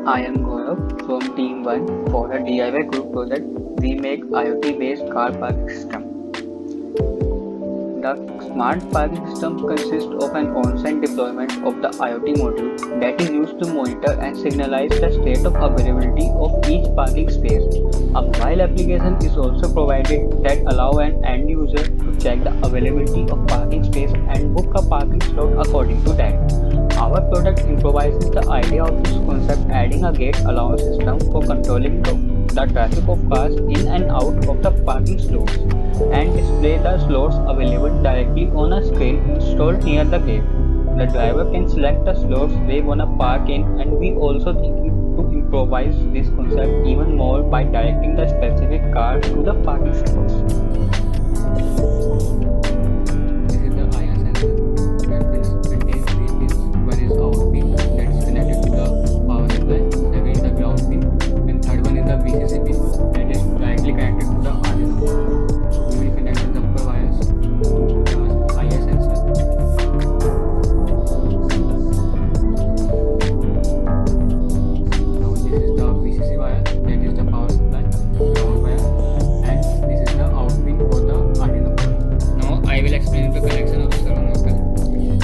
I am Gaurav from Team 1 for a DIY group project. We make IoT based car parking system. The smart parking system consists of an on-site deployment of the IoT module that is used to monitor and signalize the state of availability of each parking space. A mobile application is also provided that allow an end user to check the availability of parking space and book a parking slot according to that. Our product improvises the idea of this concept, adding a gate allowance system for controlling the traffic of cars in and out of the parking slots and display the slots available directly on a screen installed near the gate. The driver can select the slots they want to park in, and we also thinking to improvise this concept even more by directing the specific car to the parking slots. This is the IR sensor that contains three pins. One is out pin that is connected to the power supply, second is the ground pin, and third one is the VCC pin that is directly connected to the Arduino. So we will connect the upper wires to the IR sensor. Now this is the VCC wire that is the power supply, ground wire, and this is the out pin for the Arduino. Now I will explain the connection of the servo motor.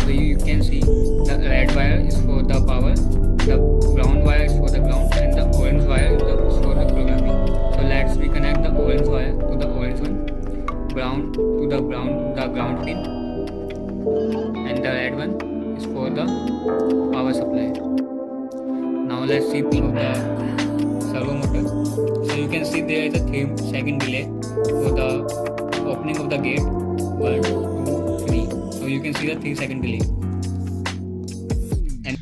So you can see the red wire is for the power, the brown wire is for the ground, and the orange wire is for the programming. So let's reconnect the orange wire to the orange one, brown to the ground pin, and the red one is for the power supply. Now let's see the servo motor. So you can see there is a 3-second delay for the opening of the gate. 1, 2, 3. So you can see the 3-second delay. And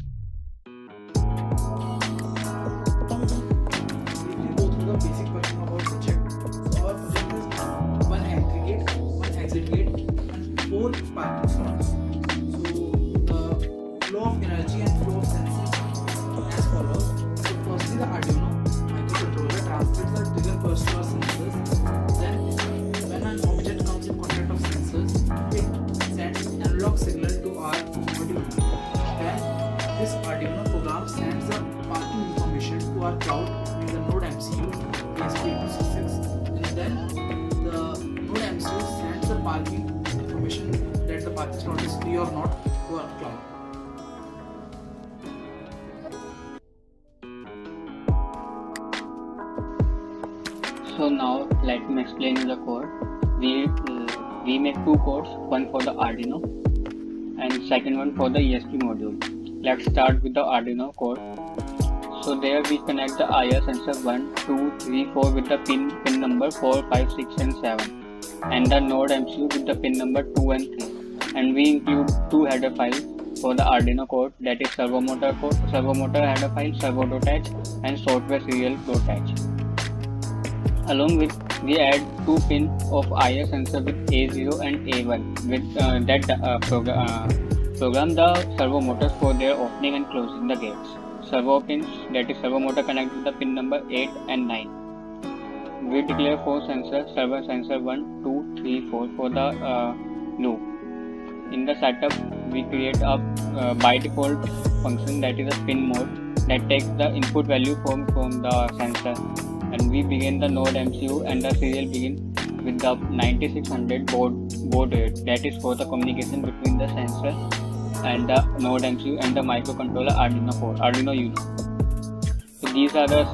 we go through the basic version of our project. So our project is one entry gate, one exit gate, and 4 parking slots. So the flow of energy and flow of sensors as follows. So firstly, the Arduino microcontroller transmits the trigger pulse to our sensors. Then when an object comes in contact of sensors, it sends analog signal to our module. Then this Arduino program sends the parking information to our cloud in the Node MCU ESP8266, and then the Node MCU sends the parking information that the parking slot is free or not to our cloud. so now let me explain you the code. We make two codes, one for the Arduino and second one for the ESP module. Let's start with the Arduino code. So there we connect the IR sensor 1, 2, 3, 4 with the pin number 4, 5, 6 and 7, and the Node MCU with the pin number 2 and 3. And we include two header files for the Arduino code, that is servo motor header file, servo.h and software serial.h. Along with we add two pins of IR sensor with A0 and A1 with program the servo motors for their opening and closing the gates. Servo pins, that is servo motor connect with the pin number 8 and 9. We declare 4 sensors, servo sensor 1, 2, 3, 4 for the loop. In the setup, we create a by default function that is a pin mode that takes the input value from the sensor, and we begin the Node MCU and the serial begin with the 9600 baud rate, that is for the communication between the sensor and the Node MCU and the microcontroller Arduino Uno. So these are the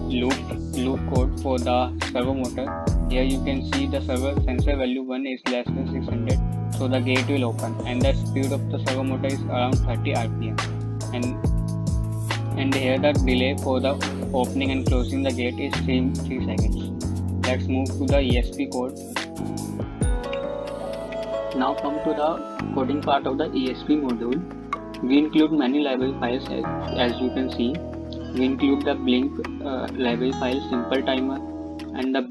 loop code for the servo motor. Here you can see the servo sensor value 1 is less than 600, so the gate will open, and the speed of the servo motor is around 30 rpm. And here the delay for the opening and closing the gate is 3 seconds. Let's move to the ESP code. Now come to the coding part of the ESP module. We include many library files as you can see. We include the Blink library file, simple timer, and the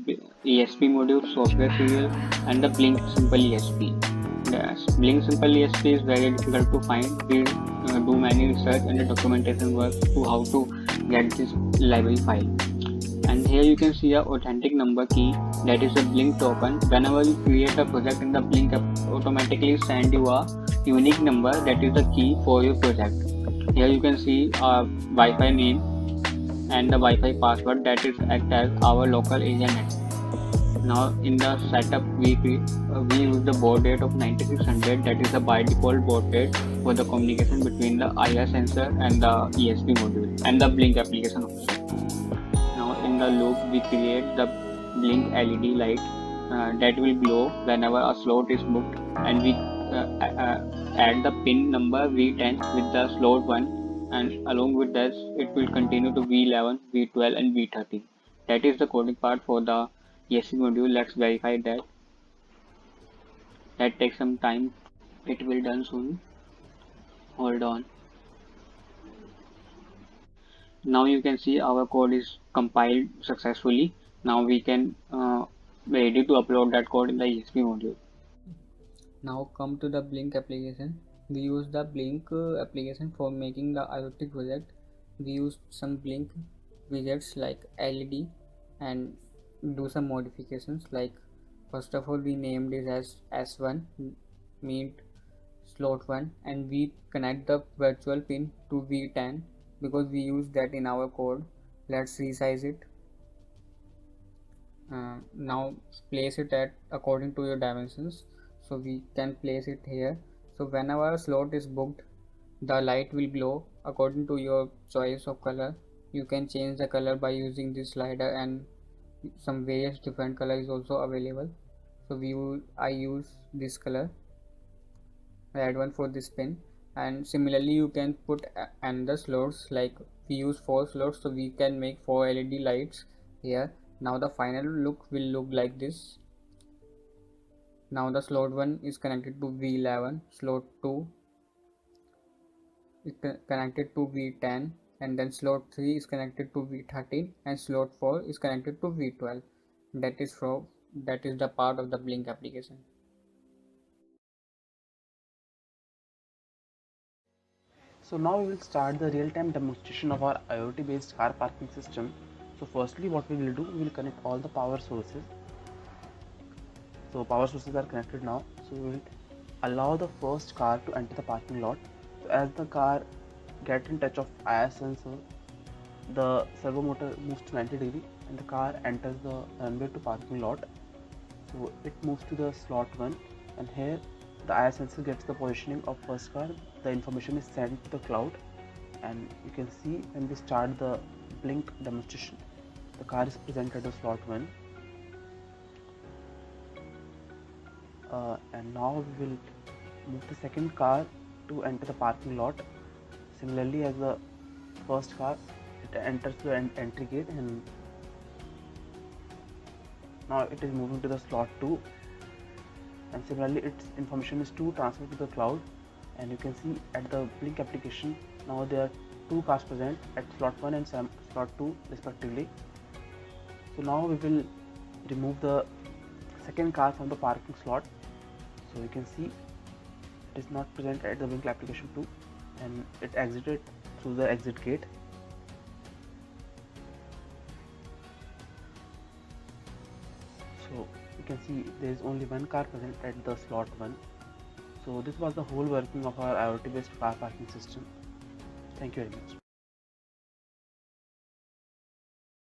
ESP module, software serial, and the Blink simple ESP. The Blink simple ESP is very difficult to find. We do many research and documentation work to how to get this library file. And here you can see a authentic number key, that is a Blink token. Whenever you create a project in the Blink app, automatically send you a unique number that is the key for your project. Here you can see a Wi-Fi name, and the Wi-Fi password that is act as our local area net. Now in the setup we use the baud rate of 9600, that is the by default baud rate for the communication between the IR sensor and the ESP module and the Blink application also. Now in the loop we create the Blink LED light that will glow whenever a slot is booked, and we add the pin number V10 with the slot 1, and along with this it will continue to V11, V12 and V13. That is the coding part for the ESP module. Let's verify that. That takes some time. It will done soon. Hold on. Now you can see our code is compiled successfully. Now we can ready to upload that code in the ESP module. Now come to the Blink application. We use the Blink application for making the IoT project. We use some Blink widgets like LED and do some modifications, like first of all we named it as S1 mean slot 1, and we connect the virtual pin to V10 because we use that in our code. Let's resize it. Now place it at according to your dimensions, so we can place it here. So whenever a slot is booked, the light will glow according to your choice of color. You can change the color by using this slider, and some various different color is also available. So I use this color, red one, for this pin. And similarly you can put another slots, like we use 4 slots, so we can make 4 LED lights here. Now the final look will look like this. Now the slot 1 is connected to V11, slot 2 is connected to V10, and then slot 3 is connected to V13, and slot 4 is connected to V12. That is the part of the Blink application. So now we will start the real-time demonstration of our IoT based car parking system. So firstly what we will do, we will connect all the power sources. So power sources are connected now. So we will allow the first car to enter the parking lot. So as the car gets in touch of IR sensor, the servo motor moves to 90 degree and the car enters the runway to parking lot. So it moves to the slot 1, and here the IR sensor gets the positioning of first car. The information is sent to the cloud, and you can see when we start the Blink demonstration, the car is present at the slot 1. And now we will move the second car to enter the parking lot. Similarly as the first car, it enters the entry gate, and now it is moving to the slot 2, and similarly its information is to transfer to the cloud. And you can see at the Blink application now there are 2 cars present at slot 1 and slot 2 respectively. So now we will remove the second car from the parking slot. So you can see it is not present at the Blink application 2, and it exited through the exit gate. So you can see there is only one car present at the slot 1. So this was the whole working of our IoT based car parking system. Thank you very much.